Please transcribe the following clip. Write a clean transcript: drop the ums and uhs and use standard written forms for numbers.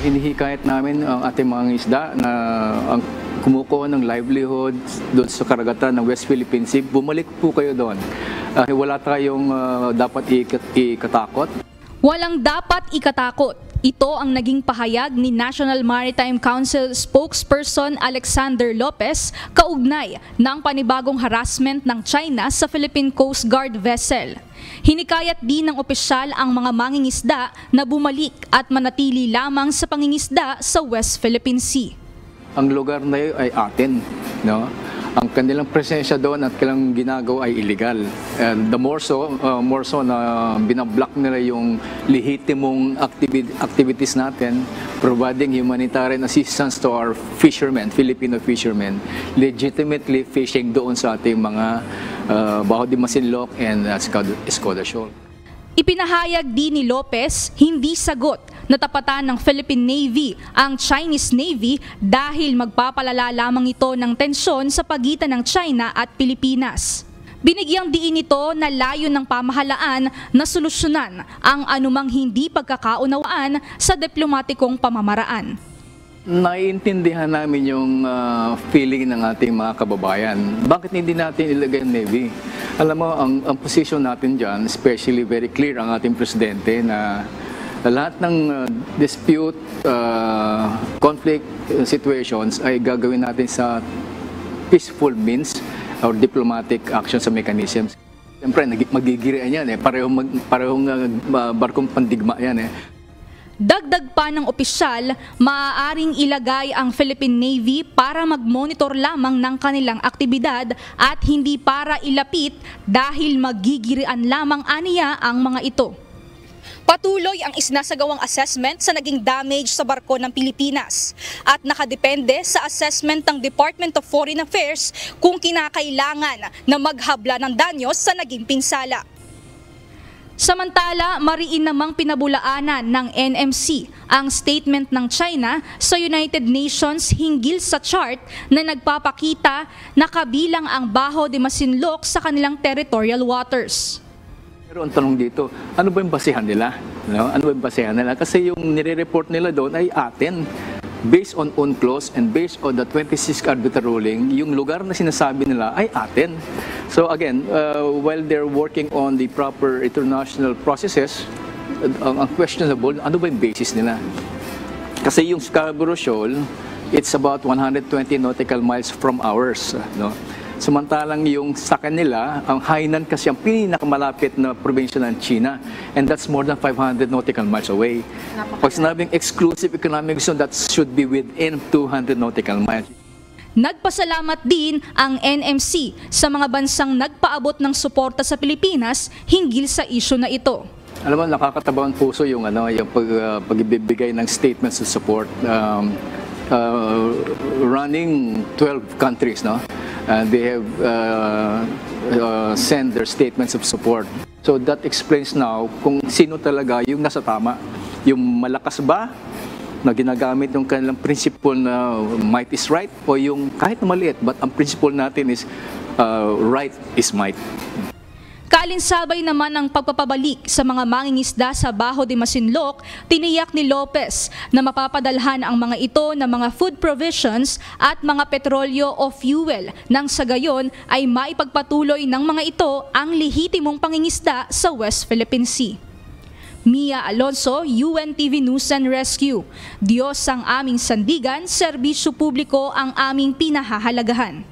Hinihikayat namin ang ating mga isda na ang kumukuha ng livelihood doon sa karagatan ng West Philippine Sea. Bumalik po kayo doon. Wala tayong dapat ikatakot. Walang dapat ikatakot. Ito ang naging pahayag ni National Maritime Council spokesperson Alexander Lopez kaugnay ng panibagong harassment ng China sa Philippine Coast Guard vessel. Hinikayat din ng opisyal ang mga mangingisda na bumalik at manatili lamang sa pangingisda sa West Philippine Sea. Ang lugar na yun ay atin, no? Ang kanilang presensya doon at kanilang ginagawa ay illegal. And the more so na binablock nila yung lehitimong activities natin, providing humanitarian assistance to our fishermen, Filipino fishermen, legitimately fishing doon sa ating mga Baho de Masinloc and Escoda Shoal. Ipinahayag din ni Lopez, hindi sagot na tapatan ng Philippine Navy ang Chinese Navy dahil magpapalala lamang ito ng tensyon sa pagitan ng China at Pilipinas. Binigyang diin ito na layo ng pamahalaan na solusyonan ang anumang hindi pagkakaunawaan sa diplomatikong pamamaraan. Naiintindihan namin yung feeling ng ating mga kababayan. Bakit hindi natin ilagay ang Navy? Alam mo, ang position natin dyan, especially very clear ang ating presidente na lahat ng dispute, conflict situations ay gagawin natin sa peaceful means or diplomatic actions and mechanisms. Siyempre, magigirian yan eh. Parehong barkong pandigma yan eh. Dagdag pa ng opisyal, maaaring ilagay ang Philippine Navy para mag-monitor lamang ng kanilang aktibidad at hindi para ilapit dahil magigirian lamang aniya ang mga ito. Patuloy ang isinasagawang assessment sa naging damage sa barko ng Pilipinas at nakadepende sa assessment ng Department of Foreign Affairs kung kinakailangan na maghabla ng danyos sa naging pinsala. Samantala, mariin namang pinabulaanan ng NMC ang statement ng China sa United Nations hinggil sa chart na nagpapakita na kabilang ang Baho de Masinloc sa kanilang territorial waters. Pero ang tanong dito, ano ba yung basehan nila? No? Ano ba yung basehan nila? Kasi yung nire-report nila doon ay atin. Based on UNCLOS and based on the 26th arbiter ruling, yung lugar na sinasabi nila ay atin. So again, while they're working on the proper international processes, ang questionable, ano ba yung basis nila? Kasi yung Scarborough Shoal, it's about 120 nautical miles from ours. No? Samantalang yung sa kanila, ang Hainan kasi ang pinakamalapit na probinsya ng China, and that's more than 500 nautical miles away. Pag sinabing exclusive economic zone, that should be within 200 nautical miles. Nagpasalamat din ang NMC sa mga bansang nagpaabot ng suporta sa Pilipinas hinggil sa isyu na ito. Alam mo, nakakataba ang puso yung pagbibigay ng statements of support. Running 12 countries, no? They have sent their statements of support. So that explains now kung sino talaga yung nasa tama. Yung malakas ba na ginagamit yung kanilang principle na might is right, o yung kahit na maliit, but ang principle natin is right is might. Kaalinsabay naman ang pagpapabalik sa mga mangingisda sa Baho de Masinloc, tiniyak ni Lopez na mapapadalhan ang mga ito ng mga food provisions at mga petrolyo o fuel nang sa gayon ay maipagpatuloy ng mga ito ang lehitimong pangingisda sa West Philippine Sea. Mia Alonso, UNTV News and Rescue. Diyos ang aming sandigan, serbisyo publiko ang aming pinahahalagahan.